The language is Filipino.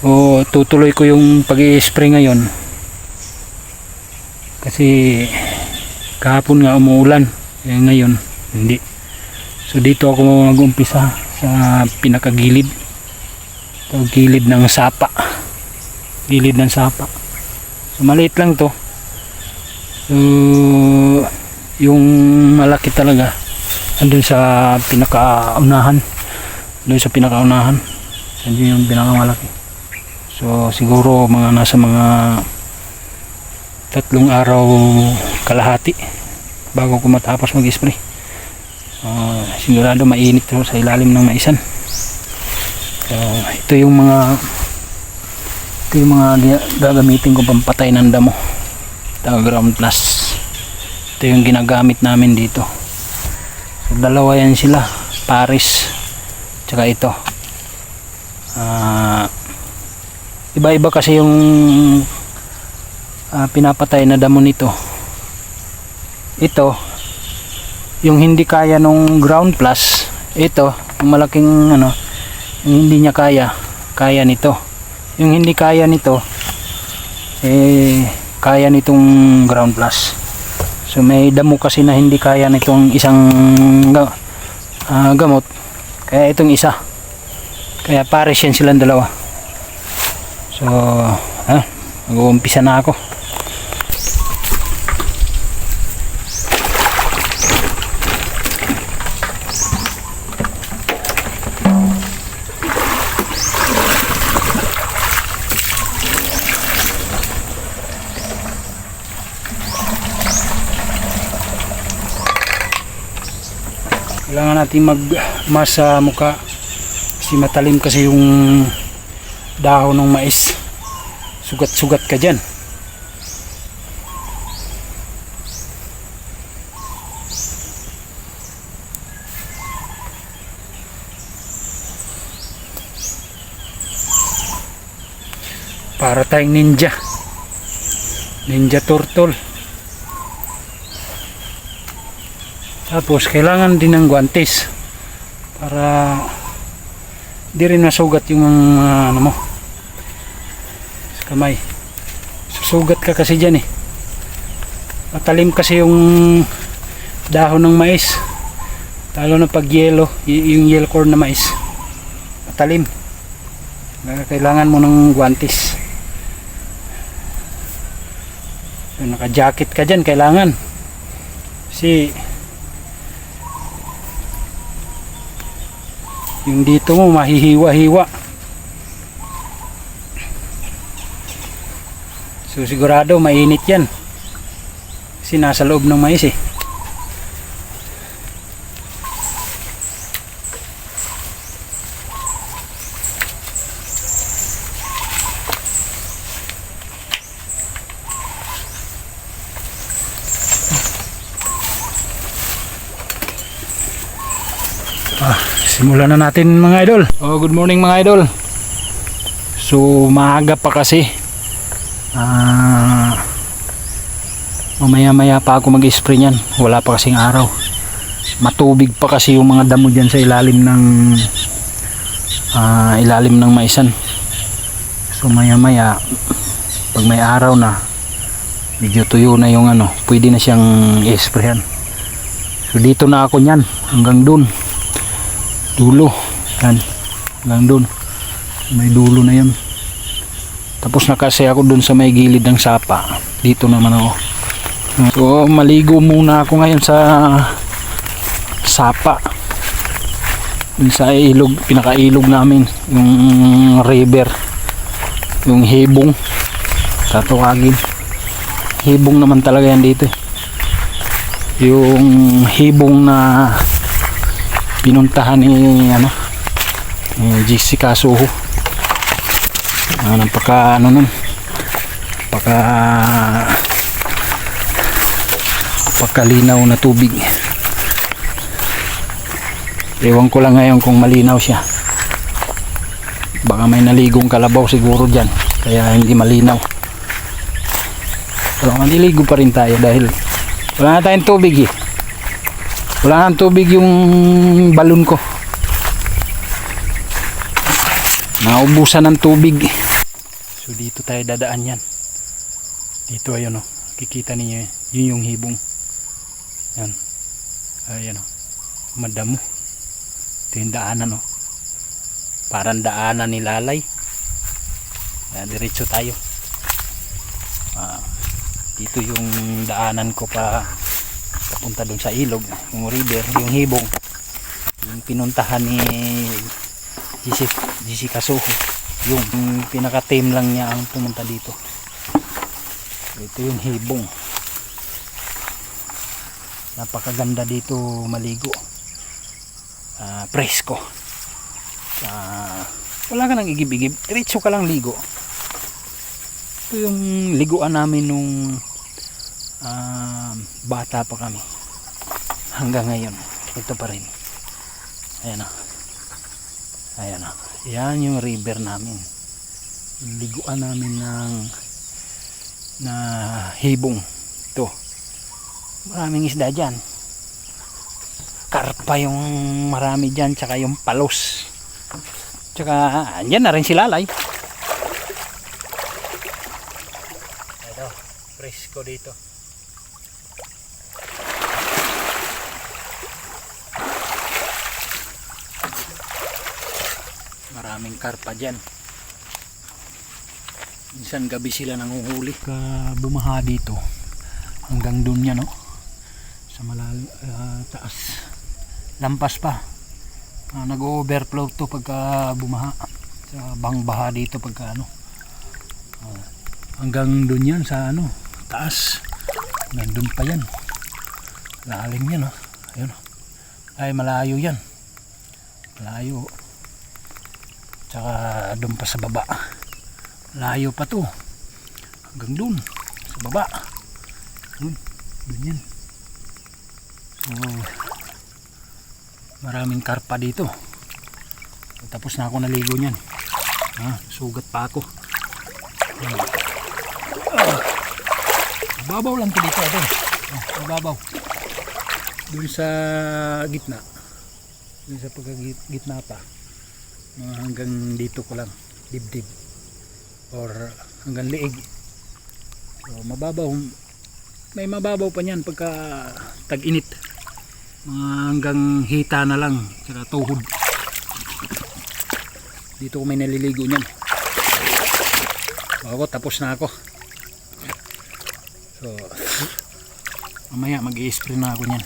o tutuloy ko yung pag-i-spray ngayon kasi kahapon nga umuulan, ngayon hindi. So dito ako mag-umpisa sa pinakagilid, ito, gilid ng sapa, so maliit lang to. So yung malaki talaga andun sa pinakaunahan, andun yung pinakamalaki. So siguro nasa mga 3 araw kalahati bago ko matapos mag-spray. Sigurado mainit to sa ilalim ng maisan. So ito yung mga gagamitin ko pampatay ng damo, Ground Plus. Ito yung ginagamit namin dito. So dalawa yan sila, Paris tsaka ito. Iba-iba kasi yung pinapatay na damo nito. Ito yung hindi kaya nung Ground Plus, ito yung malaking yung hindi niya kaya nito. Yung hindi kaya nito kaya nitong Ground Plus. So may damo kasi na hindi kaya nitong isang gamot, kaya itong isa, kaya pares yan silang dalawa. So mag-uumpisa na ako. Kailangan natin magmas sa mukha kasi matalim kasi yung dahon ng mais. Sugat-sugat ka dyan. Para tayong ninja turtle. Tapos kailangan din ng guantes para di rin masugat yung mo sa kamay. Susugat ka kasi dyan matalim kasi yung dahon ng mais, lalo na pag yellow, yung yellow corn na mais matalim. Kailangan mo ng guantes. Naka jacket ka dyan, kailangan kasi yung dito mo mahihiwa-hiwa. So sigurado mainit yan kasi nasa loob ng mais Simulan na natin mga idol. Good morning mga idol. So maaga pa kasi, mamaya-maya pa ako mag-spray niyan. Wala pa kasing araw. Matubig pa kasi yung mga damo dyan sa ilalim ng maisan. So maya-maya pag may araw na, medyo tuyo na yung pwede na siyang i-sprayan. So dito na ako niyan hanggang dun dulo yan, hanggang dun may dulo na yan. Tapos na kasi ako dun sa may gilid ng sapa. Dito naman ako. So maligo muna ako ngayon sa sapa, dun sa ilog, pinakailog namin, yung river, yung hibong tatawagin. Hibong naman talaga yan dito yung hibong na pinuntahan ni Jessica Soho. Pagkalinaw na tubig. Ewan ko lang ngayon kung malinaw siya. Baka may naligong kalabaw siguro dyan, kaya hindi malinaw. Pero maliligo pa rin tayo dahil wala na tayong tubig Wala nang tubig yung balon ko. Naubusan ng tubig. So dito tayo dadaan yan. Dito ayun, kikita niyo yun yung hibong. Yan. Ayan, madamo. Ito yung daanan, parang daanan ni Lalay. Yan, diretso tayo. Dito yung daanan ko papunta dun sa ilog, yung river, yung hibong, yung pinuntahan ni Jessica Soho. Yung pinaka-team lang niya ang pumunta dito. Ito yung hibong. Napakaganda dito maligo. Presko. Wala ka nang igib-igib, diretso ka lang ligo. Ito yung liguan namin nung bata pa kami. Hanggang ngayon ito pa rin. Ayan o. Yan yung river namin. Liguan namin na hibong. Ito, maraming isda dyan. Karpa yung marami dyan, tsaka yung palos, tsaka andyan na rin si Lalay. Ito, presko dito. Maraming karpa dyan. Minsan gabi sila nanguhuli. Bumaha dito hanggang dun yan, sa taas, lampas pa. Nag-overflow to pagka bumaha, sa bangbaha dito pagka hanggang dun yan sa taas. Nandun pa yan, lalim yan. Ayun, ay malayo yan, malayo. Tsaka dun pa sa baba, layo pa to hanggang dun sa baba. Dun yan. So maraming karpa dito. Tapos na ako naligo niyan. Sugat pa ako. Babaw lang to dito. Babaw. Dun sa gitna. Dun sa pagkagitna pa. Hanggang dito ko lang. Dibdib. Or hanggang liig. So mababaw. May mababaw pa niyan pagka tag-init. Hanggang hita na lang, saka tuhod. Dito ko may naliligo niyan. Tapos na ako. So mamaya mag-i-spray na ako niyan.